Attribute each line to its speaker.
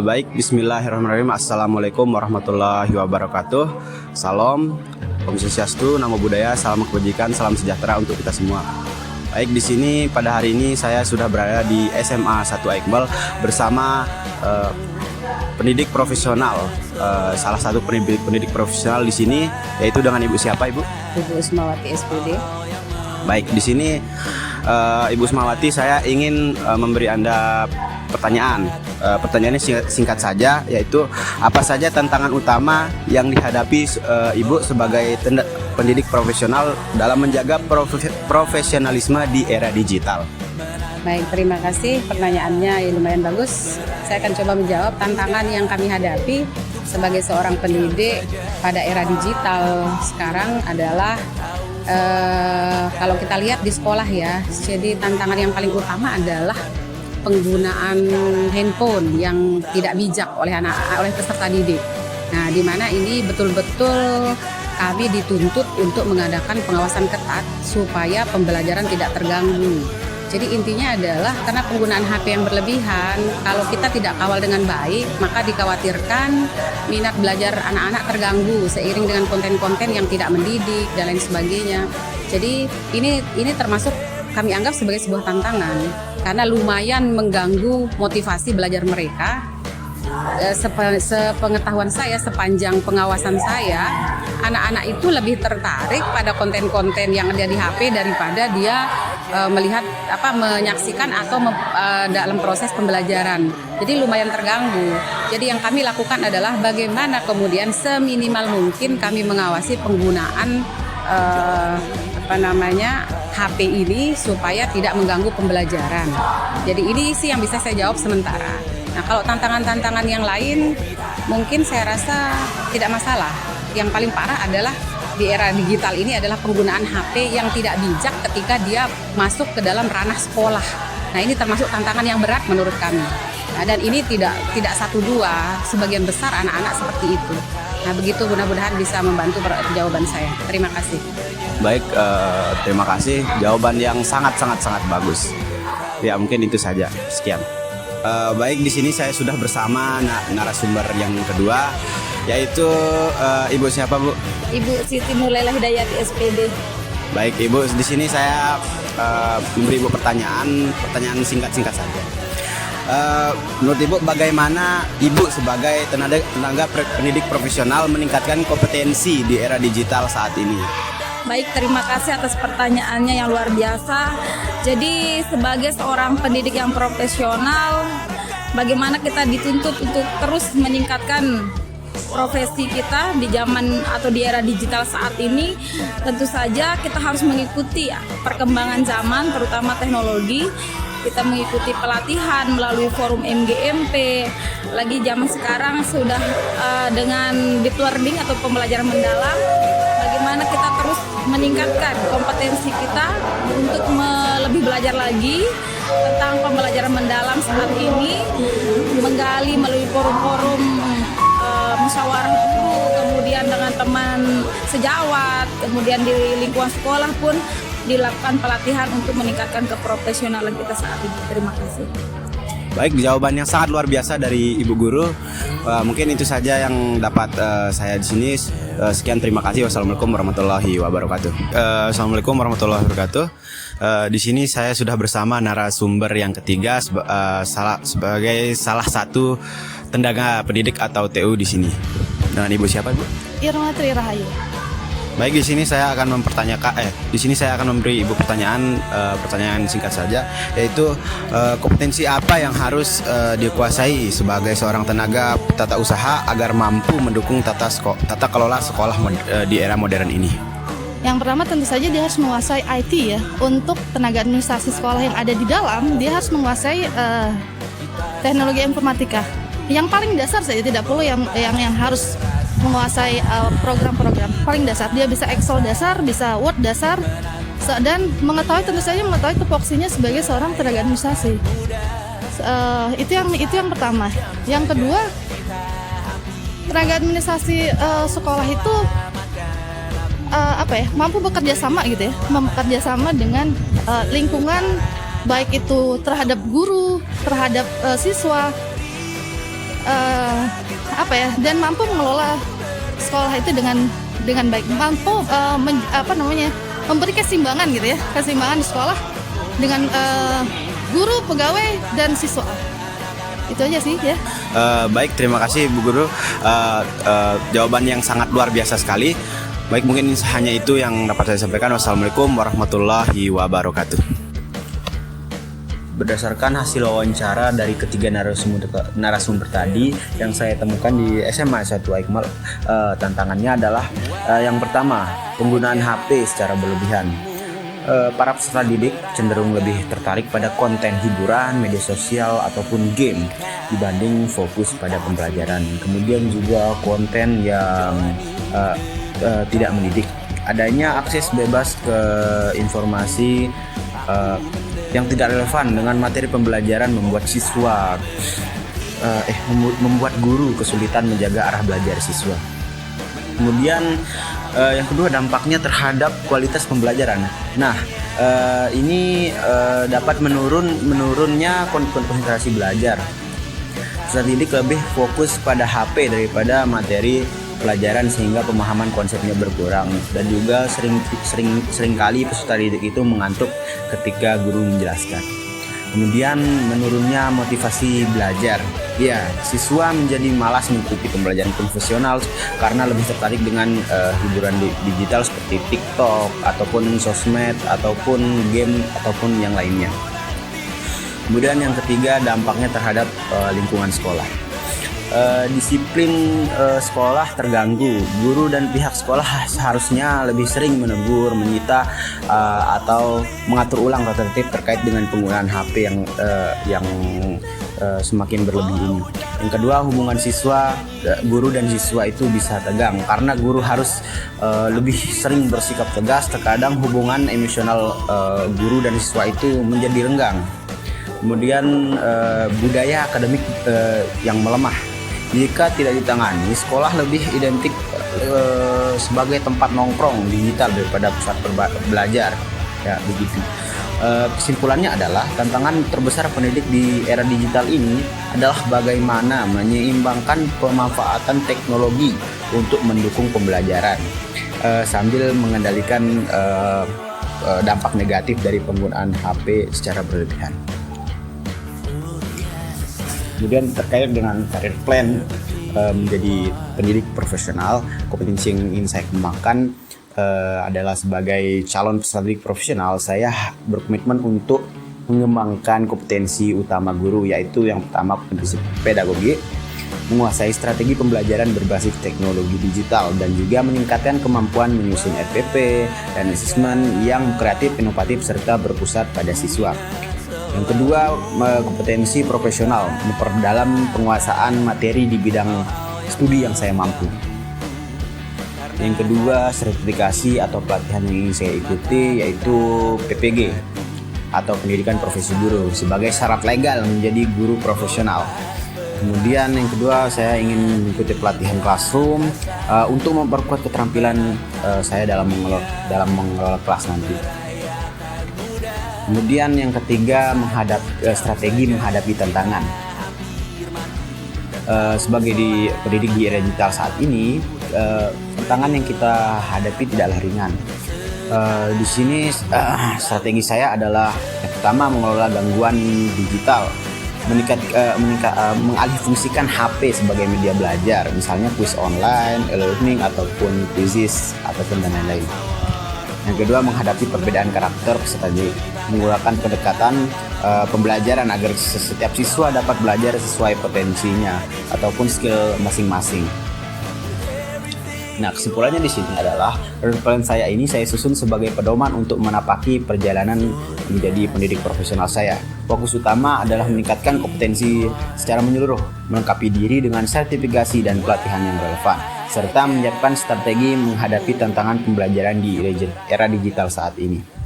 Speaker 1: Baik, bismillahirrahmanirrahim. Assalamualaikum warahmatullahi wabarakatuh. Salam, Om Swastiastu, Namo Buddhaya, salam kebajikan, salam sejahtera untuk kita semua. Baik, di sini pada hari ini saya sudah berada di SMA 1 Iqbal bersama pendidik profesional, salah satu pendidik profesional di sini, yaitu dengan Ibu siapa, Ibu?
Speaker 2: Ibu Usmawati SPD.
Speaker 1: Baik, di sini Ibu Usmawati, saya ingin memberi Anda pertanyaan. Pertanyaannya singkat saja, yaitu apa saja tantangan utama yang dihadapi Ibu sebagai pendidik profesional dalam menjaga profesionalisme di era digital?
Speaker 2: Baik, terima kasih pertanyaannya, lumayan bagus. Saya akan coba menjawab tantangan yang kami hadapi sebagai seorang pendidik pada era digital sekarang adalah kalau kita lihat di sekolah ya, jadi tantangan yang paling utama adalah penggunaan handphone yang tidak bijak oleh peserta didik. Nah, di mana ini betul-betul kami dituntut untuk mengadakan pengawasan ketat supaya pembelajaran tidak terganggu. Jadi intinya adalah karena penggunaan HP yang berlebihan, kalau kita tidak kawal dengan baik, maka dikhawatirkan minat belajar anak-anak terganggu seiring dengan konten-konten yang tidak mendidik dan lain sebagainya. Jadi ini termasuk kami anggap sebagai sebuah tantangan karena lumayan mengganggu motivasi belajar mereka. Sepengetahuan saya, sepanjang pengawasan saya, anak-anak itu lebih tertarik pada konten-konten yang ada di HP daripada dia menyaksikan atau dalam proses pembelajaran. Jadi lumayan terganggu. Jadi yang kami lakukan adalah bagaimana kemudian seminimal mungkin kami mengawasi penggunaan HP ini supaya tidak mengganggu pembelajaran. Jadi ini sih yang bisa saya jawab sementara. Nah, kalau tantangan-tantangan yang lain mungkin saya rasa tidak masalah. Yang paling parah adalah di era digital ini adalah penggunaan HP yang tidak bijak ketika dia masuk ke dalam ranah sekolah. Nah, ini termasuk tantangan yang berat menurut kami. Nah, dan ini tidak satu dua, sebagian besar anak-anak seperti itu. Nah, begitu, mudah-mudahan bisa membantu jawaban saya. Terima kasih.
Speaker 1: Baik, terima kasih. Jawaban yang sangat bagus. Ya, mungkin itu saja. Sekian. Baik, di sini saya sudah bersama narasumber yang kedua, yaitu Ibu siapa, Bu?
Speaker 3: Ibu Siti Nurlela Hidayati SPD.
Speaker 1: Baik, Ibu, di sini saya memberi Ibu pertanyaan singkat saja. Menurut Ibu, bagaimana Ibu sebagai tenaga pendidik profesional meningkatkan kompetensi di era digital saat ini?
Speaker 3: Baik, terima kasih atas pertanyaannya yang luar biasa. Jadi sebagai seorang pendidik yang profesional, bagaimana kita dituntut untuk terus meningkatkan profesi kita di zaman atau di era digital saat ini? Tentu saja kita harus mengikuti perkembangan zaman, terutama teknologi. Kita mengikuti pelatihan melalui forum MGMP. Lagi zaman sekarang sudah dengan deep learning atau pembelajaran mendalam. Bagaimana kita terus meningkatkan kompetensi kita untuk lebih belajar lagi tentang pembelajaran mendalam saat ini, menggali melalui forum-forum musyawarah guru, kemudian dengan teman sejawat, kemudian di lingkungan sekolah pun dilakukan pelatihan untuk meningkatkan keprofesionalan kita saat ini. Terima kasih.
Speaker 1: Baik, jawaban yang sangat luar biasa dari Ibu Guru. Mungkin itu saja yang dapat saya di sini. Sekian, terima kasih. Wassalamualaikum warahmatullahi wabarakatuh. Assalamualaikum warahmatullahi wabarakatuh. Di sini saya sudah bersama narasumber yang ketiga sebagai salah satu tenaga pendidik atau TU di sini. Dengan Ibu siapa, Bu?
Speaker 3: Irma Tri Rahayu.
Speaker 1: Baik, di sini saya akan memberi Ibu pertanyaan singkat saja, yaitu kompetensi apa yang harus dikuasai sebagai seorang tenaga tata usaha agar mampu mendukung tata kelola sekolah di era modern ini?
Speaker 4: Yang pertama tentu saja dia harus menguasai IT ya. Untuk tenaga administrasi sekolah yang ada di dalam, dia harus menguasai teknologi informatika. Yang paling dasar saja, tidak perlu yang harus menguasai program-program paling dasar. Dia bisa Excel dasar, bisa Word dasar, dan tentu saja mengetahui tupoksinya sebagai seorang tenaga administrasi. Itu yang pertama. Yang kedua, tenaga administrasi sekolah itu mampu bekerja sama gitu ya, bekerja sama dengan lingkungan, baik itu terhadap guru, terhadap siswa, dan mampu mengelola sekolah itu dengan baik, mampu memberi keseimbangan gitu ya, keseimbangan di sekolah dengan guru, pegawai, dan siswa. Itu aja sih ya.
Speaker 1: Baik, terima kasih Bu Guru. Jawaban yang sangat luar biasa sekali. Baik, mungkin hanya itu yang dapat saya sampaikan. Wassalamualaikum warahmatullahi wabarakatuh. Berdasarkan hasil wawancara dari ketiga narasumber tadi yang saya temukan di SMA 1 Aikmal, tantangannya adalah yang pertama, penggunaan HP secara berlebihan. Para peserta didik cenderung lebih tertarik pada konten hiburan, media sosial, ataupun game dibanding fokus pada pembelajaran. Kemudian juga konten yang tidak mendidik. Adanya akses bebas ke informasi yang tidak relevan dengan materi pembelajaran membuat guru kesulitan menjaga arah belajar siswa. Kemudian yang kedua, dampaknya terhadap kualitas pembelajaran. Nah, ini dapat menurunnya konsentrasi belajar. Peserta didik lebih fokus pada HP daripada materi pelajaran sehingga pemahaman konsepnya berkurang, dan juga seringkali peserta didik itu mengantuk ketika guru menjelaskan. Kemudian menurunnya motivasi belajar. Ya, siswa menjadi malas mengikuti pembelajaran konvensional karena lebih tertarik dengan hiburan digital seperti TikTok ataupun sosmed ataupun game ataupun yang lainnya. Kemudian yang ketiga, dampaknya terhadap lingkungan sekolah. Disiplin sekolah terganggu. Guru dan pihak sekolah seharusnya lebih sering menegur, menyita atau mengatur ulang tata tertib terkait dengan penggunaan HP yang semakin berlebih ini. Yang kedua, hubungan guru dan siswa itu bisa tegang karena guru harus lebih sering bersikap tegas. Terkadang hubungan emosional guru dan siswa itu menjadi renggang. Kemudian budaya akademik yang melemah. Jika tidak ditangani, sekolah lebih identik sebagai tempat nongkrong digital daripada pusat belajar. Ya, begitu. Kesimpulannya adalah tantangan terbesar pendidik di era digital ini adalah bagaimana menyeimbangkan pemanfaatan teknologi untuk mendukung pembelajaran sambil mengendalikan dampak negatif dari penggunaan HP secara berlebihan. Kemudian terkait dengan career plan menjadi pendidik profesional, kompetensi yang ingin saya kembangkan adalah sebagai calon peserta didik profesional. Saya berkomitmen untuk mengembangkan kompetensi utama guru, yaitu yang pertama kompetensi pedagogi, menguasai strategi pembelajaran berbasis teknologi digital, dan juga meningkatkan kemampuan menyusun RPP dan asesmen yang kreatif, inovatif, serta berpusat pada siswa. Yang kedua, kompetensi profesional, memperdalam penguasaan materi di bidang studi yang saya mampu. Yang kedua, sertifikasi atau pelatihan yang ingin saya ikuti yaitu PPG atau Pendidikan Profesi Guru sebagai syarat legal menjadi guru profesional. Kemudian yang kedua, saya ingin mengikuti pelatihan classroom untuk memperkuat keterampilan saya dalam mengelola kelas nanti. Kemudian yang ketiga, strategi menghadapi tantangan. Sebagai pendidik di era digital saat ini, tantangan yang kita hadapi tidaklah ringan. Di sini strategi saya adalah yang pertama, mengelola gangguan digital, mengalihfungsikan HP sebagai media belajar, misalnya kuis online, e-learning ataupun quizzes ataupun dan lain-lain. Yang kedua, menghadapi perbedaan karakter peserta didik, menggunakan pendekatan pembelajaran agar setiap siswa dapat belajar sesuai potensinya ataupun skill masing-masing. Nah, kesimpulannya di sini adalah plan saya ini saya susun sebagai pedoman untuk menapaki perjalanan menjadi pendidik profesional saya. Fokus utama adalah meningkatkan kompetensi secara menyeluruh, melengkapi diri dengan sertifikasi dan pelatihan yang relevan, serta menyiapkan strategi menghadapi tantangan pembelajaran di era digital saat ini.